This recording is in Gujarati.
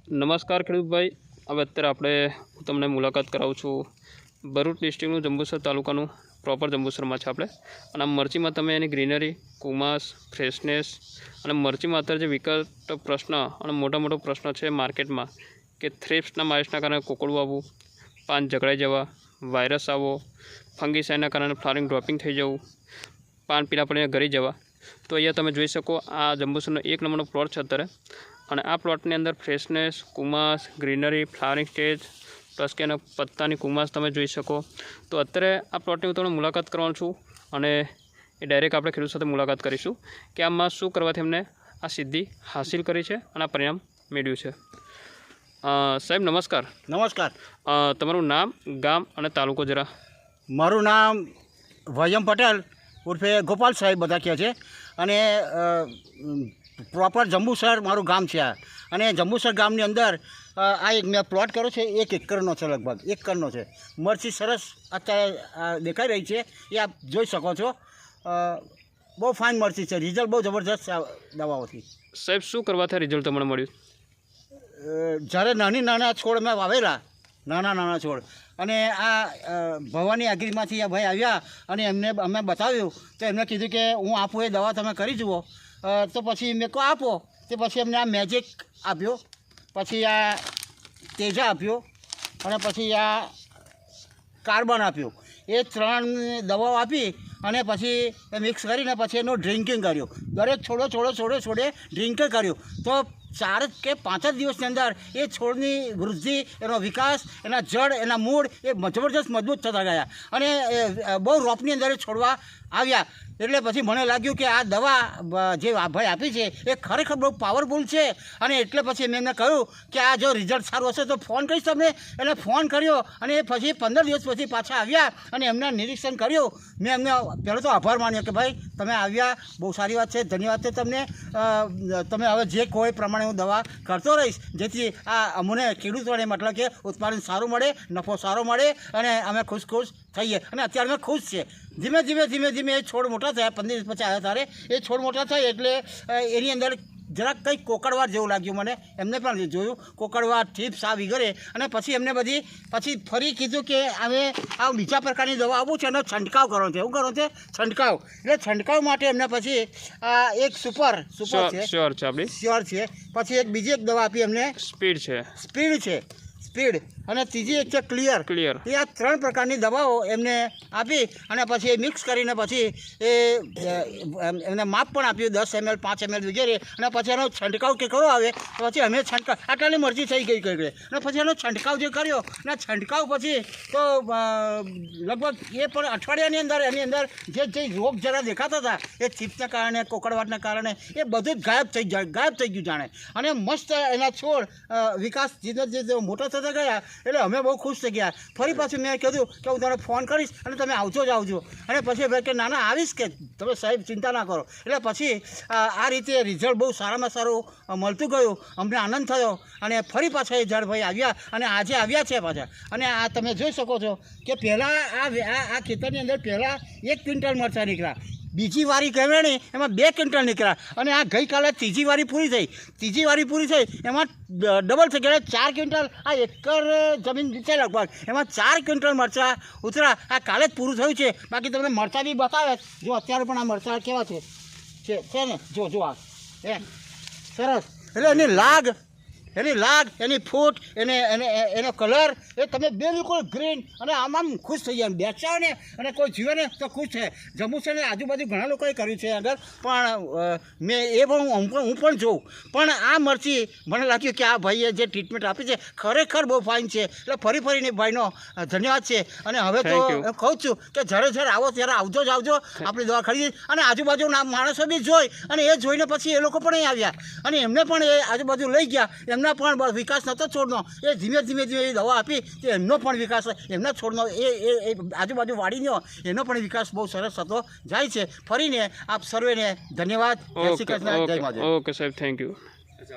નમસ્કાર ખેડૂતભાઈ, હવે અત્યારે હું તમને મુલાકાત કરાવું છું ભરૂચ ડિસ્ટ્રિક્ટનું જંબુસર તાલુકાનું પ્રોપર જંબુસરમાં છે આપણે. અને આ મરચીમાં તમે એની ગ્રીનરી, કુમાસ, ફ્રેશનેસ અને મરચીમાં અત્યારે જે વિકટ પ્રશ્ન અને મોટો પ્રશ્ન છે માર્કેટમાં કે થ્રિપ્સના માઇટ્સના કારણે કોકડું આવવું, પાન જકડાઈ જવા, વાયરસ આવવો, ફંગીસાઇડના કારણે ફ્લાવરિંગ ડ્રોપિંગ થઈ જવું, પાન પીળા પડીને ગળી જવા. તો અહીંયા તમે જોઈ શકો આ જંબુસરનો 1 નંબરનો પ્લોટ છે અત્યારે. અને આ પ્લોટની અંદર ફ્રેશનેસ, કુમાસ, ગ્રીનરી, ફ્લાવરિંગ સ્ટેજ પ્લસ કે એના પત્તાની કુમાસ તમે જોઈ શકો. તો અત્યારે આ પ્લોટની હું તમને મુલાકાત કરવાનું છું અને એ ડાયરેક્ટ આપણે ખેડૂત સાથે મુલાકાત કરીશું કે આમાં શું કરવાથી એમને આ સિદ્ધિ હાસિલ કરી છે અને આ પરિણામ મેળવ્યું છે. સાહેબ નમસ્કાર. નમસ્કાર. તમારું નામ, ગામ અને તાલુકો જરા. મારું નામ વયમ પટેલ ઉર્ફે ગોપાલ સાહેબ બધા કહે છે અને પ્રોપર જંબુસર મારું ગામ છે આ. અને જંબુસર ગામની અંદર આ એક મેં પ્લોટ કર્યો છે 1 એકરનો છે, લગભગ 1 એકરનો છે. મરચી સરસ અત્યારે દેખાઈ રહી છે એ આપ જોઈ શકો છો. બહુ ફાઇન મરચી છે, રિઝલ્ટ બહુ જબરજસ્ત દવાઓથી. સાહેબ શું કરવાથી રિઝલ્ટ તમને મળ્યું? જ્યારે નાના છોડ મેં વાવેલા, નાના છોડ, અને આ ભવાની એગ્રીમાંથી આ ભાઈ આવ્યા અને એમને અમે બતાવ્યું તો એમને કીધું કે હું આપું એ દવા તમે કરી જુઓ. તો પછી મેં કહો આપો. તે પછી એમને આ મેજિક આપ્યો, પછી આ તેજા આપ્યો અને પછી આ કાર્બન આપ્યું. એ 3 દવાઓ આપી અને પછી મિક્સ કરીને પછી એનું ડ્રિંકિંગ કર્યું. દરેક છોડે ડ્રિંકિંગ કર્યું. તો 4 કે 5 જ દિવસની અંદર એ છોડની વૃદ્ધિ, એનો વિકાસ, એના જડ, એના મૂળ એ જબરજસ્ત મજબૂત થતા ગયા અને બહુ રોપની અંદર એ છોડવા આવ્યા. એટલે પછી મને લાગ્યું કે આ દવા જે ભાઈ આપી છે એ ખરેખર બહુ પાવરફુલ છે. અને એટલે પછી મેં એમને કહ્યું કે આ જો રિઝલ્ટ સારું હશે તો ફોન કરીશ તમને. એટલે ફોન કર્યો અને એ પછી 15 દિવસ પછી પાછા આવ્યા અને એમને નિરીક્ષણ કર્યું. મેં એમને પહેલો તો આભાર માન્યો કે ભાઈ તમે આવ્યા, બહુ સારી વાત છે, ધન્યવાદ છે તમને. તમે હવે જે કોઈ પ્રમાણે હું દવા કરતો રહીશ જેથી આ અમને ખેડૂતોને મતલબ કે ઉત્પાદન સારું મળે, નફો સારો મળે અને અમે ખુશ થઈએ. અને અત્યારે અમે ખુશ છીએ. ધીમે એ છોડ મોટા થયા, 15 દિવસ પછી આવ્યા ત્યારે એ છોડ મોટા થાય એટલે એની અંદર જરાક કંઈક કોકડવાર જેવું લાગ્યું મને. એમને પણ જોયું કોકડવાર, થ્રિપ્સ આ વગેરે. અને પછી એમને પછી ફરી કીધું કે હવે આ બીજા પ્રકારની દવા આપું છે, એનો છંટકાવ કરવાનો છે. શું કરવાનો છે? છંટકાવ. એટલે છંટકાવ માટે એમને પછી આ એક સુપર છે, શ્યોર છે. પછી એક બીજી એક દવા આપી એમને, સ્પીડ અને ત્રીજી એક છે ક્લિયર. એ આ 3 પ્રકારની દવાઓ એમને આપી અને પછી એ મિક્સ કરીને પછી એમને માપ પણ આપ્યું 10 ml, 5 ml વગેરે. અને પછી એનો છંટકાવ કે કરો આવે તો પછી અમે છંટકાવ આટલાની મરજી થઈ ગઈ અને પછી એનો છંટકાવ જે કર્યો અને છંટકાવ પછી તો લગભગ એ પણ અઠવાડિયાની અંદર એની અંદર જે રોગ જરા દેખાતા હતા એ ચીપના કારણે, કોકડવાટના કારણે એ બધું જ ગાયબ થઈ ગયું જાણે. અને મસ્ત એના છોડ વિકાસ જે મોટા થતા ગયા એટલે અમે બહુ ખુશ થઈ ગયા. ફરી પાછું મેં કીધું કે હું તમને ફોન કરીશ અને તમે આવજો અને પછી ભાઈ કે ના આવીશ, કે તમે સાહેબ ચિંતા ના કરો. એટલે પછી આ રીતે રિઝલ્ટ બહુ સારામાં સારું મળતું ગયું. અમને આનંદ થયો અને ફરી પાછા એ ઝાડભાઈ આવ્યા અને આજે આવ્યા છે પાછા. અને આ તમે જોઈ શકો છો કે પહેલાં આ ખેતરની અંદર પહેલાં 1 ક્વિન્ટલ મરચાં નીકળ્યા, બીજી વારી કહેવાય ને એમાં 2 ક્વિન્ટલ નીકળ્યા અને આ ગઈકાલે ત્રીજી વારી પૂરી થઈ એમાં ડબલ થઈ ગયા 4 ક્વિન્ટલ. આ એકર જમીન છે લગભગ, એમાં 4 ક્વિન્ટલ મરચાં ઉતરા. આ કાલે જ પૂરું થયું છે. બાકી તમને મરચાં બી બતાવે જો અત્યારે પણ આ મરચાં કેવા છે ને, જો આ સરસ. એટલે એની લાગ, એની ફૂટ, એનો કલર એ તમે બિલકુલ ગ્રીન. અને આમ ખુશ થઈ જાય બેસાવો ને અને કોઈ જીવે ને તો ખુશ છે. જંબુસરની આજુબાજુ ઘણા લોકોએ કર્યું છે આગળ, પણ મેં હું પણ જોઉં. પણ આ મરચી મને લાગ્યું કે આ ભાઈએ જે ટ્રીટમેન્ટ આપી છે ખરેખર બહુ ફાઇન છે. એટલે ફરી ભાઈનો ધન્યવાદ છે. અને હવે તો કહું છું કે જ્યારે આવો ત્યારે આવજો આપણી દવા ખરીદી. અને આજુબાજુના માણસો બી અને એ જોઈને પછી એ લોકો પણ અહીં આવ્યા અને એમને પણ એ આજુબાજુ લઈ ગયા. એમના પણ વિકાસ નહોતો છોડનો, એ ધીમે એ દવા આપી તો એમનો પણ વિકાસ, એમના છોડનો એ આજુબાજુ વાડીનો એનો પણ વિકાસ બહુ સરસ થતો જાય છે. ફરીને આપ સર્વેને ધન્યવાદ. જય શ્રી કૃષ્ણ, જય માતા. ઓકે સાહેબ, થેન્ક યુ.